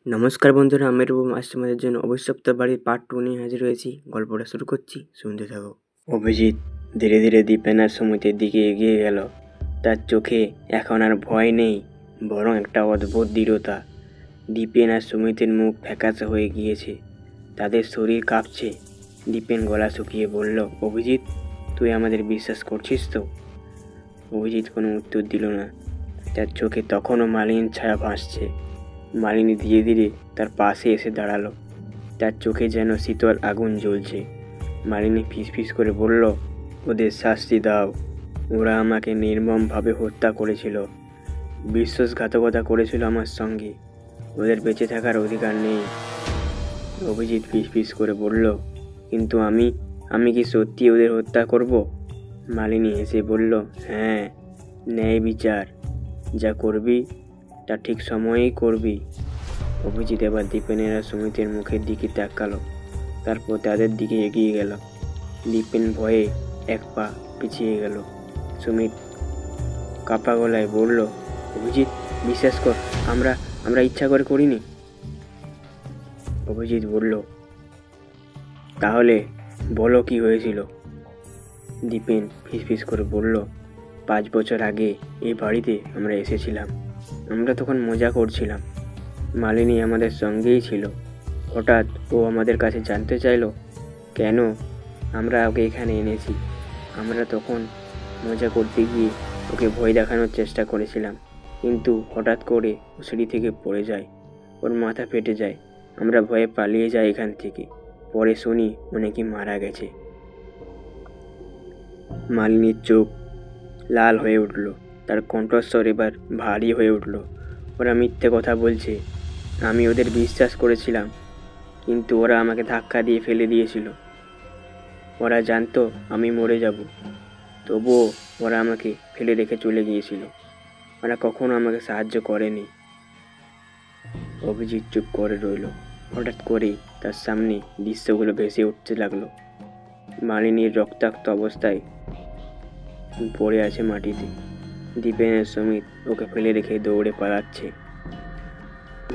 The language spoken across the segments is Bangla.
নমস্কার বন্ধুরা, আমি রূপম। আজ তোমাদের জন্য অভিশপ্ত বাড়ির পার্ট 2 নিয়ে হাজির হয়েছি। গল্পটা শুরু করছি, শুনতে থাকো। অভিজিৎ ধীরে ধীরে দীপেন আর সুমিতের দিকে এগিয়ে গেল। তার চোখে এখন আর ভয় নেই, বরং একটা অদ্ভুত দৃঢ়তা। দীপেন আর সুমিতের মুখ ফ্যাকাশে হয়ে গিয়েছে, তাদের শরীর কাঁপছে। দীপেন গলা শুকিয়ে বলল, অভিজিৎ, তুই আমাদের বিশ্বাস করছিস তো? অভিজিৎ কোনো উত্তর দিল না। তার চোখে তখনও মালিনীর ছায়া ভাসছে। মালিনী ধীরে ধীরে তার পাশে এসে দাঁড়ালো। তার চোখে যেন শীতল আগুন জ্বলছে। মালিনী ফিসফিস করে বলল, ওদের শাস্তি দাও। ওরা আমাকে নির্মমভাবে হত্যা করেছিল, বিশ্বাসঘাতকতা করেছিল আমার সঙ্গে। ওদের বেঁচে থাকার অধিকার নেই। অভিজিৎ ফিসফিস করে বলল, কিন্তু আমি কি সত্যি ওদের হত্যা করব? মালিনী হেসে বলল, হ্যাঁ, ন্যায় বিচার যা করবি তা ঠিক সময়েই করবি। অভিজিৎ এবার দীপেনের আর সুমিতের মুখের দিকে তাকালো, তারপর তাদের দিকে এগিয়ে গেল। দীপেন ভয়ে এক পা পিছিয়ে গেল। সুমিত কাপা গলায় বলল, অভিজিৎ, বিশ্বাস কর, আমরা ইচ্ছা করে করিনি। অভিজিৎ বলল, তাহলে বলো কি হয়েছিল? দীপেন ফিসফিস করে বলল, 5 বছর আগে এই বাড়িতে আমরা এসেছিলাম। আমরা তখন মজা করছিলাম। মালিনী আমাদের সঙ্গেই ছিল। হঠাৎ ও আমাদের কাছে জানতে চাইলো কেন আমরা ওকে এখানে এনেছি। আমরা তখন মজা করতে গিয়ে ওকে ভয় দেখানোর চেষ্টা করেছিলাম, কিন্তু হঠাৎ করে ও সিঁড়ি থেকে পড়ে যায়। ওর মাথা ফেটে যায়। আমরা ভয়ে পালিয়ে যাই এখান থেকে। পরে শুনি ও নাকি মারা গেছে। মালিনীর চোখ লাল হয়ে উঠল, তার কণ্ঠস্বর এবার ভারী হয়ে উঠল। ওরা মিথ্যে কথা বলছে। আমি ওদের বিশ্বাস করেছিলাম, কিন্তু ওরা আমাকে ধাক্কা দিয়ে ফেলে দিয়েছিল। ওরা জানতো আমি মরে যাব, তবুও ওরা আমাকে ফেলে রেখে চলে গিয়েছিল। ওরা কখনো আমাকে সাহায্য করেনি। অভিজিৎ চুপ করে রইল। হঠাৎ করেই তার সামনে দৃশ্যগুলো ভেসে উঠতে লাগলো। মালিনীর রক্তাক্ত অবস্থায় পড়ে আছে মাটিতে। দীপেনের সুমিত ওকে ফেলে রেখে দৌড়ে পালাচ্ছে।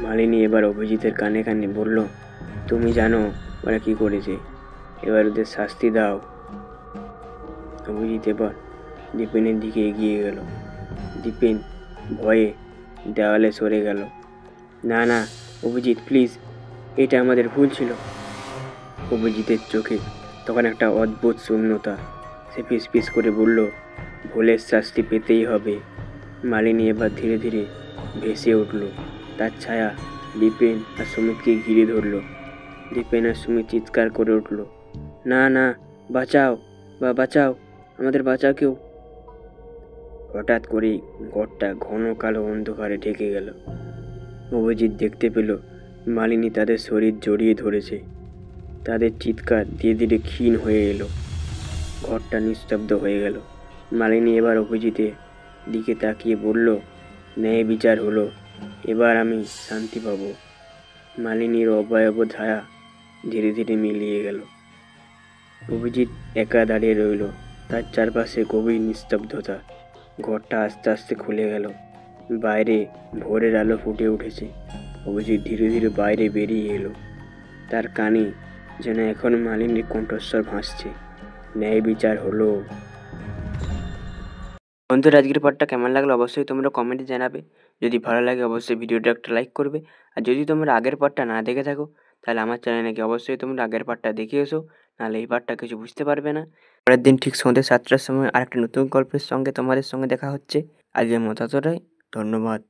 মালিনী এবার অভিজিতের কানে কানে বলল, তুমি জানো ওরা কি করেছে, এবার ওদের শাস্তি দাও। অভিজিৎ এবার দীপেনের দিকে এগিয়ে গেল। দীপেন ভয়ে দেওয়ালে সরে গেল। না না অভিজিৎ, প্লিজ, এটা আমাদের ভুল ছিল। অভিজিতের চোখে তখন একটা অদ্ভুত শূন্যতা। সে ফিসফিস করে বলল, ভুলের শাস্তি পেতেই হবে। মালিনী এবার ধীরে ধীরে ভেসে উঠল। তার ছায়া দীপেন আর সুমিতকে ঘিরে ধরল। দীপেন আর সুমিত চিৎকার করে উঠল, না না, বাঁচাও, বাঁচাও, আমাদের বাঁচাও কেউ। হঠাৎ করেই ঘরটা ঘন কালো অন্ধকারে ঢেকে গেল। অভিজিৎ দেখতে পেল মালিনী তাদের শরীর জড়িয়ে ধরেছে। তাদের চিৎকার ধীরে ধীরে ক্ষীণ হয়ে এলো। ঘরটা নিস্তব্ধ হয়ে গেল। মালিনী এবার অভিজিতের দিকে তাকিয়ে বলল, ন্যায় বিচার হলো, এবার আমি শান্তি পাব। মালিনীর অবয়ব ছায়া ধীরে ধীরে মিলিয়ে গেল। অভিজিৎ একা দাঁড়িয়ে রইল। তার চারপাশে গভীর নিস্তব্ধতা। ঘরটা আস্তে আস্তে খুলে গেল। বাইরে ভোরের আলো ফুটে উঠেছে। অভিজিৎ ধীরে ধীরে বাইরে বেরিয়ে এলো। তার কানে যেন এখন মালিনীর কণ্ঠস্বর ভাসছে, ন্যায় বিচার হলো। বন্ধুরা, আজকের পার্টটা কেমন লাগলো অবশ্যই তোমরা কমেন্টে জানাবে। যদি ভালো লাগে অবশ্যই ভিডিওটা একটা লাইক করবে। আর যদি তোমরা আগের পার্টটা না দেখে থাকো, তাহলে আমার চ্যানেলে গিয়ে অবশ্যই তোমরা আগের পার্টটা দেখে এসো, নাহলে এই পার্টটা কিছু বুঝতে পারবে না। পরের দিন ঠিক সন্ধ্যে 7টার সময় আরেকটা নতুন গল্পের সঙ্গে তোমাদের সঙ্গে দেখা হচ্ছে। আজকের মতো এতটাই, ধন্যবাদ।